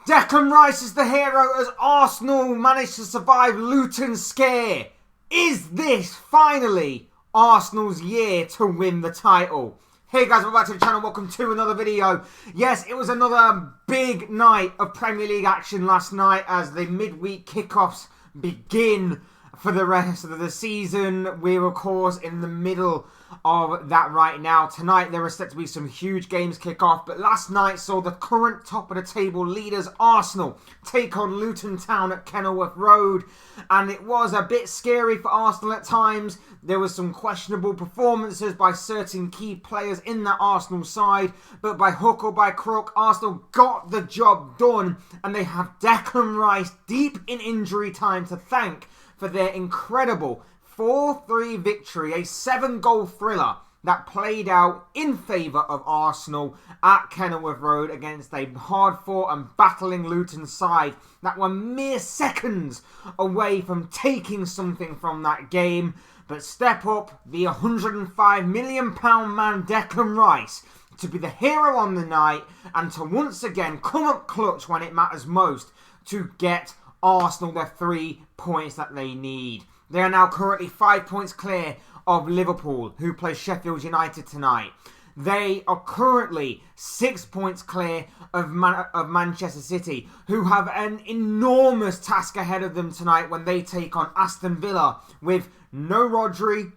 Declan Rice is the hero as Arsenal managed to survive Luton's scare. Is this finally Arsenal's year to win the title? Hey guys, welcome back to the channel. Welcome to another video. Yes, it was another big night of Premier League action last night as the midweek kickoffs begin for the rest of the season. We're of course in the middle of that right now. Tonight there are set to be some huge games kick off, but last night saw the current top of the table leaders Arsenal take on Luton Town at Kenilworth Road, and it was a bit scary for Arsenal at times. There was some questionable performances by certain key players in that Arsenal side, but by hook or by crook, Arsenal got the job done, and they have Declan Rice deep in injury time to thank for their incredible 4-3 victory, a 7-goal thriller that played out in favour of Arsenal at Kenilworth Road against a hard-fought and battling Luton side that were mere seconds away from taking something from that game. But step up the £105 million man Declan Rice to be the hero on the night and to once again come up clutch when it matters most to get Arsenal the 3 points that they need. They are now currently 5 points clear of Liverpool, who play Sheffield United tonight. They are currently 6 points clear of Manchester City, who have an enormous task ahead of them tonight when they take on Aston Villa with no Rodri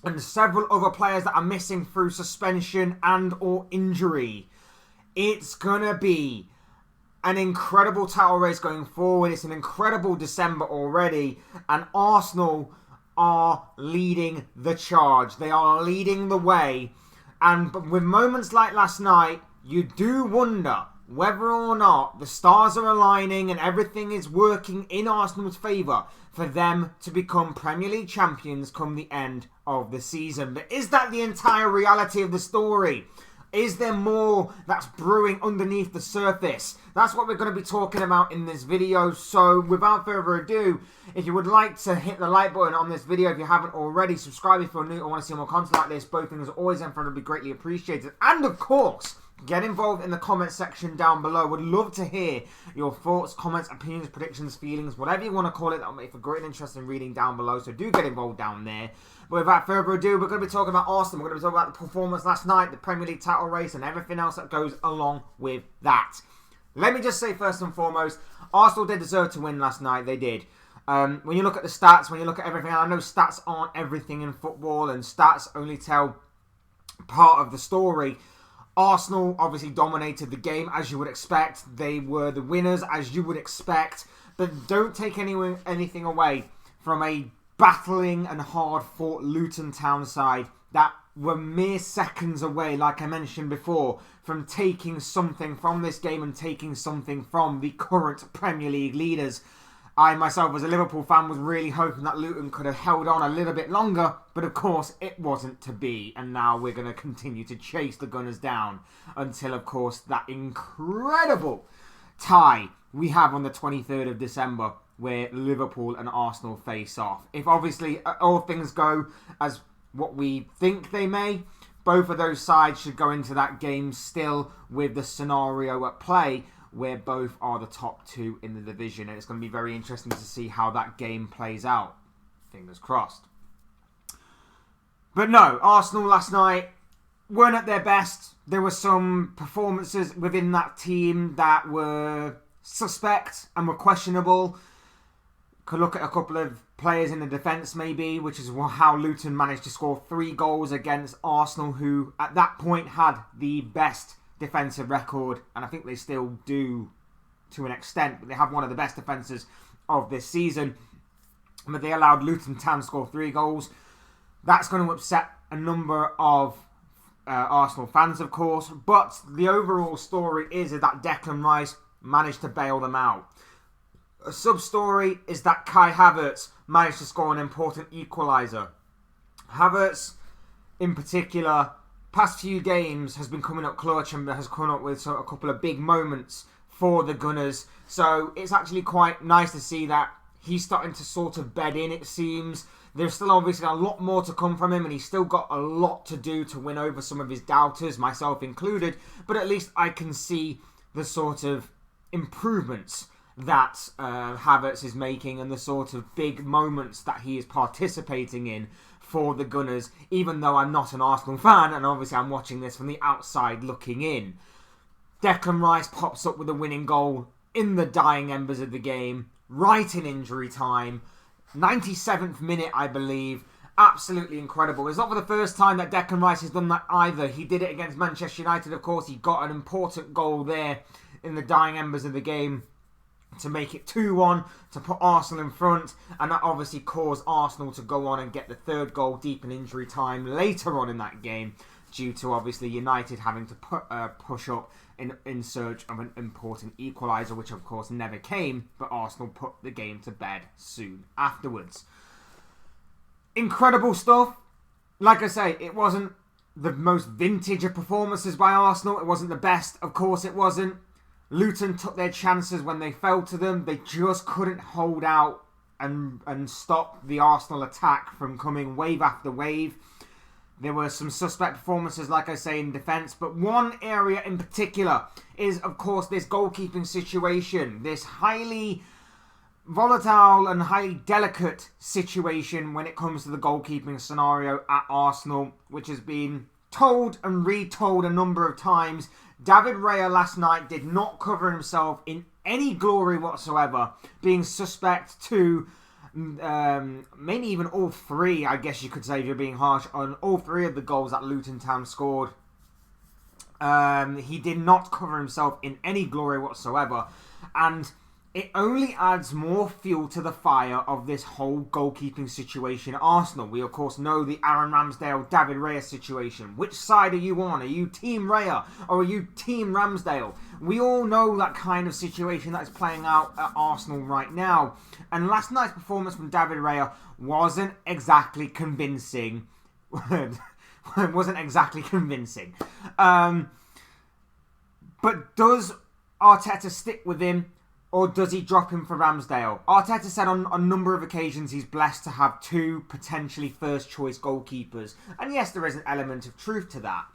and several other players that are missing through suspension and or injury. It's gonna be an incredible title race going forward. It's an incredible December already, and Arsenal are leading the charge. They are leading the way, and with moments like last night, you do wonder whether or not the stars are aligning and everything is working in Arsenal's favour for them to become Premier League champions come the end of the season. But is that the entire reality of the story? Is there more that's brewing underneath the surface? That's what we're going to be talking about in this video. So without further ado, if you would like to hit the like button on this video, if you haven't already, subscribe if you're new and want to see more content like this. Both things always in front of be greatly appreciated. And of course, get involved in the comment section down below. Would love to hear your thoughts, comments, opinions, predictions, feelings, whatever you want to call it. That will make for great and interesting reading down below. So do get involved down there. But without further ado, we're going to be talking about Arsenal. We're going to be talking about the performance last night, the Premier League title race, and everything else that goes along with that. Let me just say first and foremost, Arsenal did deserve to win last night. They did. When you look at the stats, when you look at everything, and I know stats aren't everything in football, and stats only tell part of the story. Arsenal obviously dominated the game, as you would expect. They were the winners, as you would expect. But don't take anything away from a battling and hard-fought Luton Town side that were mere seconds away, like I mentioned before, from taking something from this game and taking something from the current Premier League leaders. I myself, as a Liverpool fan, was really hoping that Luton could have held on a little bit longer, but of course it wasn't to be, and now we're going to continue to chase the Gunners down until, of course, that incredible tie we have on the 23rd of December where Liverpool and Arsenal face off. If obviously all things go as what we think they may, both of those sides should go into that game still with the scenario at play where both are the top two in the division, and it's going to be very interesting to see how that game plays out. Fingers crossed. But no, Arsenal last night weren't at their best. There were some performances within that team that were suspect and were questionable. Could look at a couple of players in the defence maybe, which is how Luton managed to score 3 goals against Arsenal, who at that point had the best defensive record, and I think they still do to an extent, but they have one of the best defences of this season. But they allowed Luton Town to score 3 goals. That's going to upset a number of Arsenal fans, of course, but the overall story is that Declan Rice managed to bail them out. A sub-story is that Kai Havertz managed to score an important equaliser. Havertz, in particular, past few games has been coming up clutch and has come up with a couple of big moments for the Gunners. So it's actually quite nice to see that he's starting to sort of bed in, it seems. There's still obviously a lot more to come from him, and he's still got a lot to do to win over some of his doubters, myself included. But at least I can see the sort of improvements that Havertz is making and the sort of big moments that he is participating in for the Gunners, even though I'm not an Arsenal fan, and obviously I'm watching this from the outside looking in. Declan Rice pops up with a winning goal in the dying embers of the game, right in injury time. 97th minute, I believe. Absolutely incredible. It's not for the first time that Declan Rice has done that either. He did it against Manchester United, of course. He got an important goal there in the dying embers of the game to make it 2-1, to put Arsenal in front, and that obviously caused Arsenal to go on and get the third goal deep in injury time later on in that game, due to obviously United having to push up in search of an important equaliser, which of course never came, but Arsenal put the game to bed soon afterwards. Incredible stuff. Like I say, it wasn't the most vintage of performances by Arsenal. It wasn't the best. Of course it wasn't. Luton took their chances when they fell to them. They just couldn't hold out and stop the Arsenal attack from coming wave after wave. There were some suspect performances, like I say, in defence. But one area in particular is, of course, this goalkeeping situation. This highly volatile and highly delicate situation when it comes to the goalkeeping scenario at Arsenal, which has been told and retold a number of times. David Raya last night did not cover himself in any glory whatsoever, being suspect to maybe even all three, I guess you could say, if you're being harsh, on all three of the goals that Luton Town scored. He did not cover himself in any glory whatsoever, and it only adds more fuel to the fire of this whole goalkeeping situation at Arsenal. We, of course, know the Aaron Ramsdale, David Raya situation. Which side are you on? Are you Team Raya or are you Team Ramsdale? We all know that kind of situation that is playing out at Arsenal right now. And last night's performance from David Raya wasn't exactly convincing. wasn't exactly convincing. But does Arteta stick with him, or does he drop him for Ramsdale? Arteta said on a number of occasions he's blessed to have two potentially first-choice goalkeepers. And yes, there is an element of truth to that.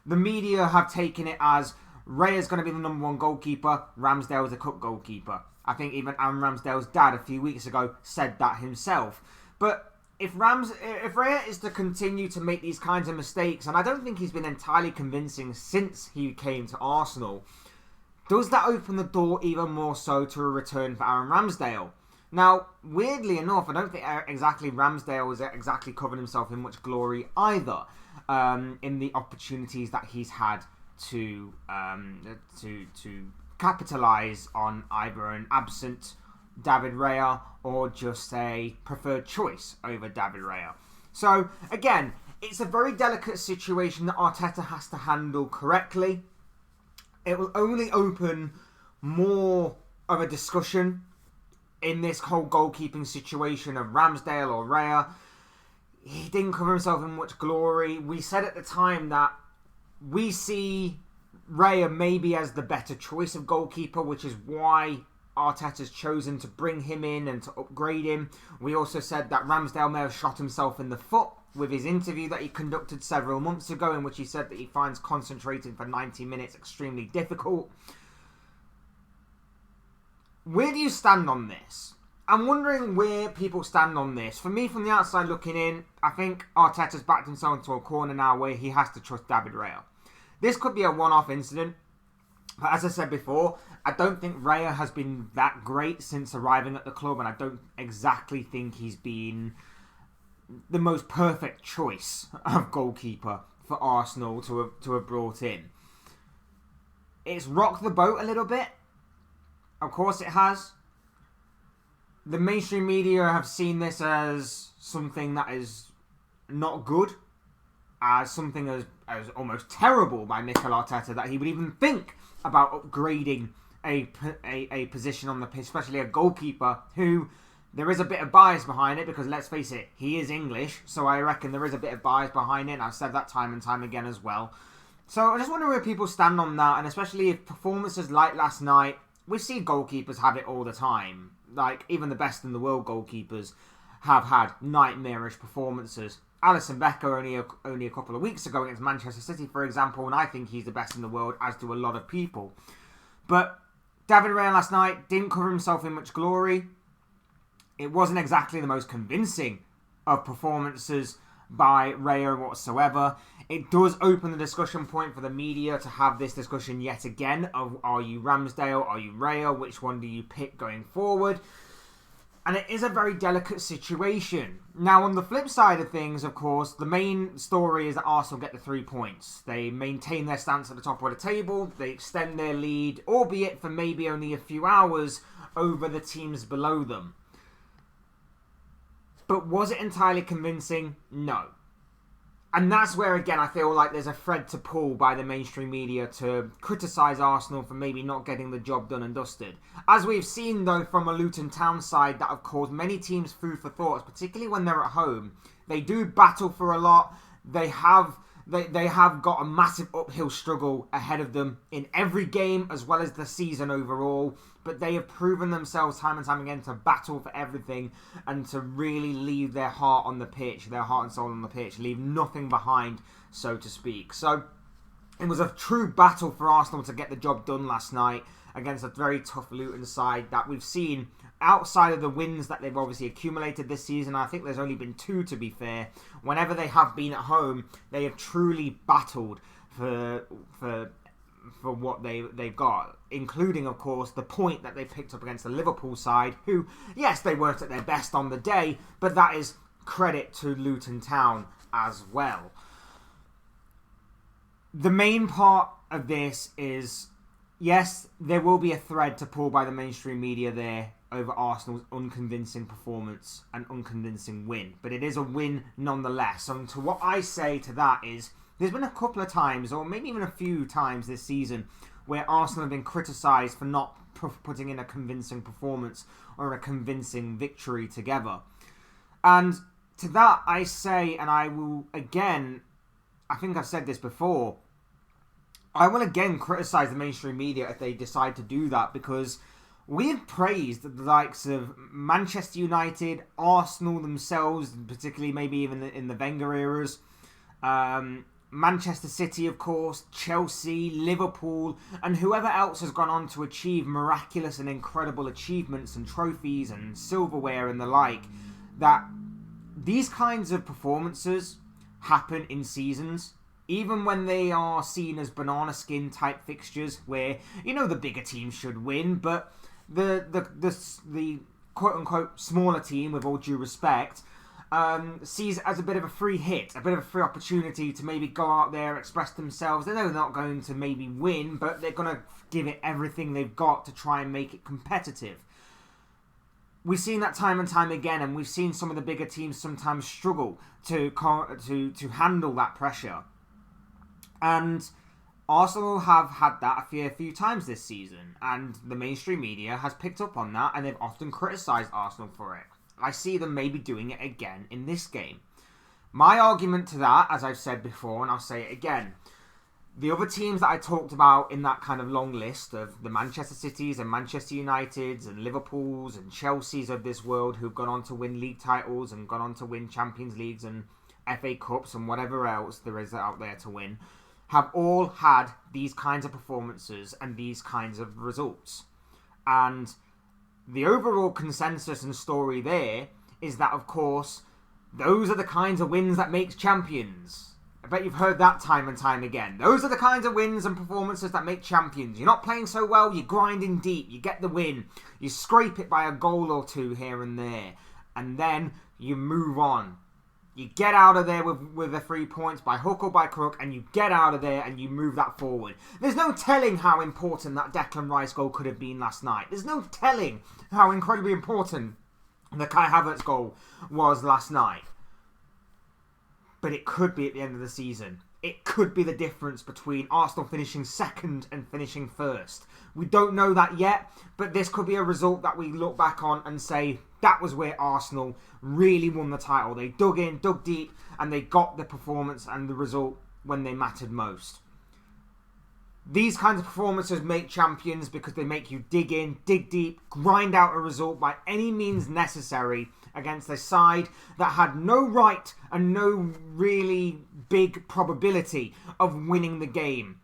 The media have taken it as Raya's going to be the number one goalkeeper, Ramsdale is a cup goalkeeper. I think even Aaron Ramsdale's dad a few weeks ago said that himself. But if Raya is to continue to make these kinds of mistakes, and I don't think he's been entirely convincing since he came to Arsenal, does that open the door even more so to a return for Aaron Ramsdale? Now, weirdly enough, I don't think exactly Ramsdale has exactly covered himself in much glory either, in the opportunities that he's had to capitalise on either an absent David Raya or just a preferred choice over David Raya. So, again, it's a very delicate situation that Arteta has to handle correctly. It will only open more of a discussion in this whole goalkeeping situation of Ramsdale or Raya. He didn't cover himself in much glory. We said at the time that we see Raya maybe as the better choice of goalkeeper, which is why Arteta's chosen to bring him in and to upgrade him. We also said that Ramsdale may have shot himself in the foot with his interview that he conducted several months ago, in which he said that he finds concentrating for 90 minutes extremely difficult. Where do you stand on this? I'm wondering where people stand on this. For me, from the outside looking in, I think Arteta's backed himself into a corner now where he has to trust David Raya. This could be a one-off incident, but as I said before, I don't think Raya has been that great since arriving at the club, and I don't exactly think he's been the most perfect choice of goalkeeper for Arsenal to have brought in. It's rocked the boat a little bit. Of course it has. The mainstream media have seen this as something that is not good, as something as almost terrible by Mikel Arteta, that he would even think about upgrading a position on the pitch, especially a goalkeeper who, there is a bit of bias behind it, because let's face it, he is English, so I reckon there is a bit of bias behind it, and I've said that time and time again as well. So I just wonder where people stand on that, and especially if performances like last night, we see goalkeepers have it all the time. Like, even the best in the world goalkeepers have had nightmarish performances. Alisson Becker only a couple of weeks ago against Manchester City, for example, and I think he's the best in the world, as do a lot of people. But David Raya last night didn't cover himself in much glory. It wasn't exactly the most convincing of performances by Raya whatsoever. It does open the discussion point for the media to have this discussion yet again of, are you Ramsdale, are you Raya, which one do you pick going forward? And it is a very delicate situation. Now, on the flip side of things, of course, the main story is that Arsenal get the 3 points. They maintain their stance at the top of the table. They extend their lead, albeit for maybe only a few hours, over the teams below them. But was it entirely convincing? No. And that's where, again, I feel like there's a thread to pull by the mainstream media to criticise Arsenal for maybe not getting the job done and dusted. As we've seen, though, from a Luton Town side that have caused many teams food for thought, particularly when they're at home. They do battle for a lot. They have got a massive uphill struggle ahead of them in every game, as well as the season overall. But they have proven themselves time and time again to battle for everything and to really leave their heart on the pitch, their heart and soul on the pitch, leave nothing behind, so to speak. So it was a true battle for Arsenal to get the job done last night against a very tough Luton side that we've seen outside of the wins that they've obviously accumulated this season. I think there's only been 2, to be fair. Whenever they have been at home, they have truly battled for what they've got, including, of course, the point that they picked up against the Liverpool side, who, yes, they weren't at their best on the day, but that is credit to Luton Town as well. The main part of this is, yes, there will be a thread to pull by the mainstream media there over Arsenal's unconvincing performance and unconvincing win, but it is a win nonetheless. And to what I say to that is, there's been a couple of times, or maybe even a few times this season, where Arsenal have been criticised for not putting in a convincing performance or a convincing victory together. And to that I say, and I will again, I think I've said this before, I will again criticise the mainstream media if they decide to do that, because we have praised the likes of Manchester United, Arsenal themselves, particularly maybe even in the Wenger eras, Manchester City, of course, Chelsea, Liverpool, and whoever else has gone on to achieve miraculous and incredible achievements and trophies and silverware and the like, that these kinds of performances happen in seasons, even when they are seen as banana skin type fixtures where, you know, the bigger teams should win, but the quote-unquote smaller team, with all due respect, sees it as a bit of a free hit, a bit of a free opportunity to maybe go out there, express themselves. They know they're not going to maybe win, but they're going to give it everything they've got to try and make it competitive. We've seen that time and time again, and we've seen some of the bigger teams sometimes struggle to handle that pressure. And Arsenal have had that a few times this season, and the mainstream media has picked up on that, and they've often criticised Arsenal for it. I see them maybe doing it again in this game. My argument to that, as I've said before, and I'll say it again, the other teams that I talked about in that kind of long list of the Manchester Cities and Manchester Uniteds and Liverpools and Chelseas of this world who've gone on to win league titles and gone on to win Champions Leagues and FA Cups and whatever else there is out there to win, have all had these kinds of performances and these kinds of results. And the overall consensus and story there is that, of course, those are the kinds of wins that make champions. I bet you've heard that time and time again. Those are the kinds of wins and performances that make champions. You're not playing so well, you're grinding deep, you get the win, you scrape it by a goal or two here and there, and then you move on. You get out of there with the 3 points by hook or by crook, and you get out of there and you move that forward. There's no telling how important that Declan Rice goal could have been last night. There's no telling how incredibly important the Kai Havertz goal was last night. But it could be at the end of the season. It could be the difference between Arsenal finishing second and finishing first. We don't know that yet, but this could be a result that we look back on and say, that was where Arsenal really won the title. They dug in, dug deep, and they got the performance and the result when they mattered most. These kinds of performances make champions because they make you dig in, dig deep, grind out a result by any means necessary against a side that had no right and no really big probability of winning the game.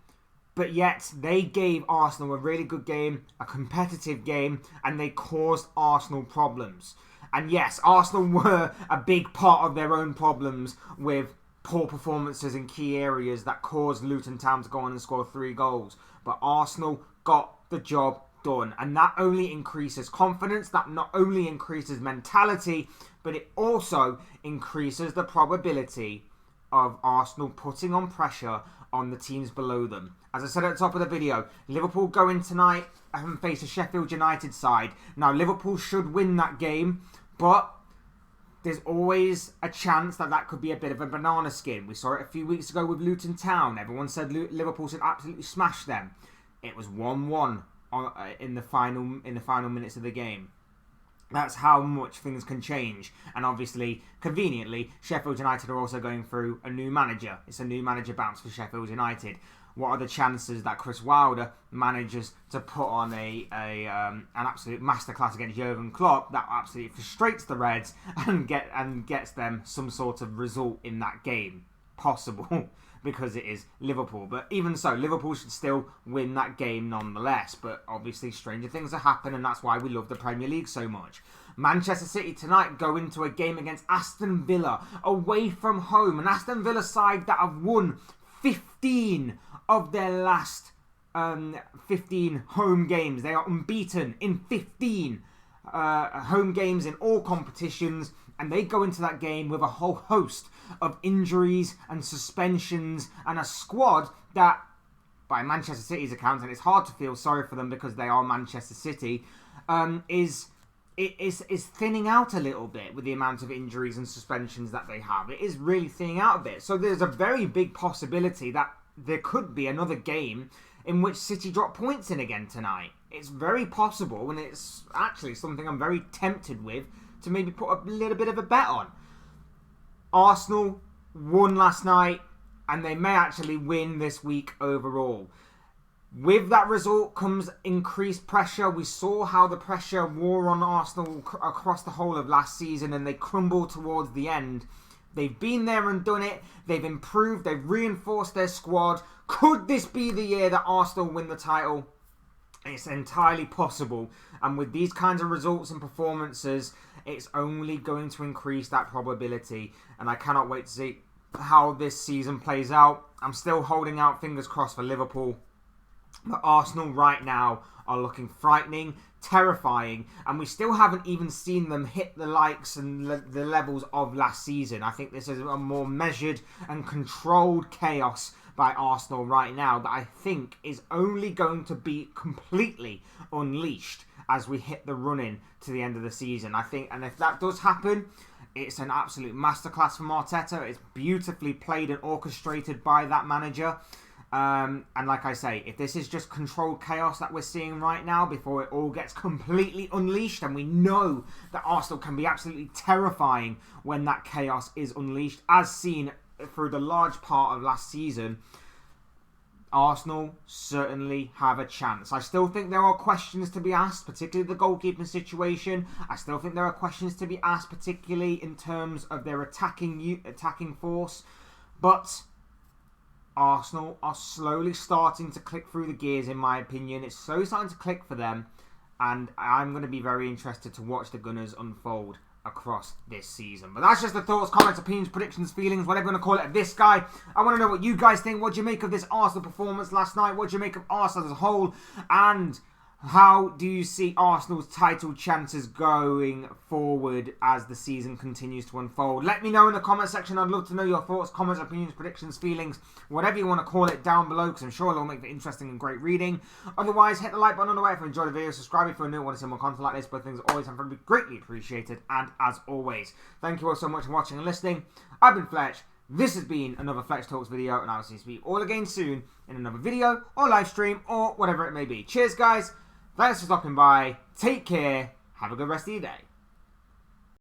But yet, they gave Arsenal a really good game, a competitive game, and they caused Arsenal problems. And yes, Arsenal were a big part of their own problems with poor performances in key areas that caused Luton Town to go on and score 3 goals. But Arsenal got the job done. And that only increases confidence, that not only increases mentality, but it also increases the probability of Arsenal putting on pressure on the teams below them. As I said at the top of the video, Liverpool go in tonight and face a Sheffield United side. Now, Liverpool should win that game, but there's always a chance that that could be a bit of a banana skin. We saw it a few weeks ago with Luton Town. Everyone said Liverpool should absolutely smash them. It was 1-1 in the final minutes of the game. That's how much things can change. And obviously, conveniently, Sheffield United are also going through a new manager. It's a new manager bounce for Sheffield United. What are the chances that Chris Wilder manages to put on an absolute masterclass against Jurgen Klopp that absolutely frustrates the Reds and gets them some sort of result in that game? Possible, because it is Liverpool. But even so, Liverpool should still win that game nonetheless. But obviously, stranger things have happened, and that's why we love the Premier League so much. Manchester City tonight go into a game against Aston Villa away from home. An Aston Villa side that have won 15 of their last 15 home games. They are unbeaten in 15 home games in all competitions. And they go into that game with a whole host of injuries and suspensions and a squad that, by Manchester City's account, and it's hard to feel sorry for them because they are Manchester City, is thinning out a little bit with the amount of injuries and suspensions that they have. It is really thinning out a bit. So there's a very big possibility that there could be another game in which City drop points in again tonight. It's very possible, and it's actually something I'm very tempted with to maybe put a little bit of a bet on. Arsenal won last night, and they may actually win this week overall. With that result comes increased pressure. We saw how the pressure wore on Arsenal across the whole of last season, and they crumbled towards the end. They've been there and done it. They've improved. They've reinforced their squad. Could this be the year that Arsenal win the title? It's entirely possible. And with these kinds of results and performances, it's only going to increase that probability. And I cannot wait to see how this season plays out. I'm still holding out fingers crossed for Liverpool. But Arsenal right now are looking frightening, terrifying, and we still haven't even seen them hit the likes and the levels of last season. I think this is a more measured and controlled chaos by Arsenal right now that I think is only going to be completely unleashed as we hit the run-in to the end of the season. I think, and if that does happen, it's an absolute masterclass from Arteta. It's beautifully played and orchestrated by that manager. And like I say, if this is just controlled chaos that we're seeing right now before it all gets completely unleashed, and we know that Arsenal can be absolutely terrifying when that chaos is unleashed, as seen through the large part of last season, Arsenal certainly have a chance. I still think there are questions to be asked, particularly the goalkeeping situation. I still think there are questions to be asked, particularly in terms of their attacking force. But Arsenal are slowly starting to click through the gears, in my opinion. It's slowly starting to click for them, and I'm going to be very interested to watch the Gunners unfold across this season. But that's just the thoughts, comments, opinions, predictions, feelings, whatever you want to call it, of this guy. I want to know what you guys think. What do you make of this Arsenal performance last night? What do you make of Arsenal as a whole? And how do you see Arsenal's title chances going forward as the season continues to unfold? Let me know in the comment section. I'd love to know your thoughts, comments, opinions, predictions, feelings, whatever you want to call it down below, because I'm sure it'll make for interesting and great reading. Otherwise, hit the like button on the way if you enjoyed the video. Subscribe if you're new and want to see more content like this. Both things always have to be greatly appreciated. And as always, thank you all so much for watching and listening. I've been Fletch. This has been another Fletch Talks video, and I'll see you all again soon in another video or live stream or whatever it may be. Cheers, guys. Thanks for stopping by. Take care. Have a good rest of your day.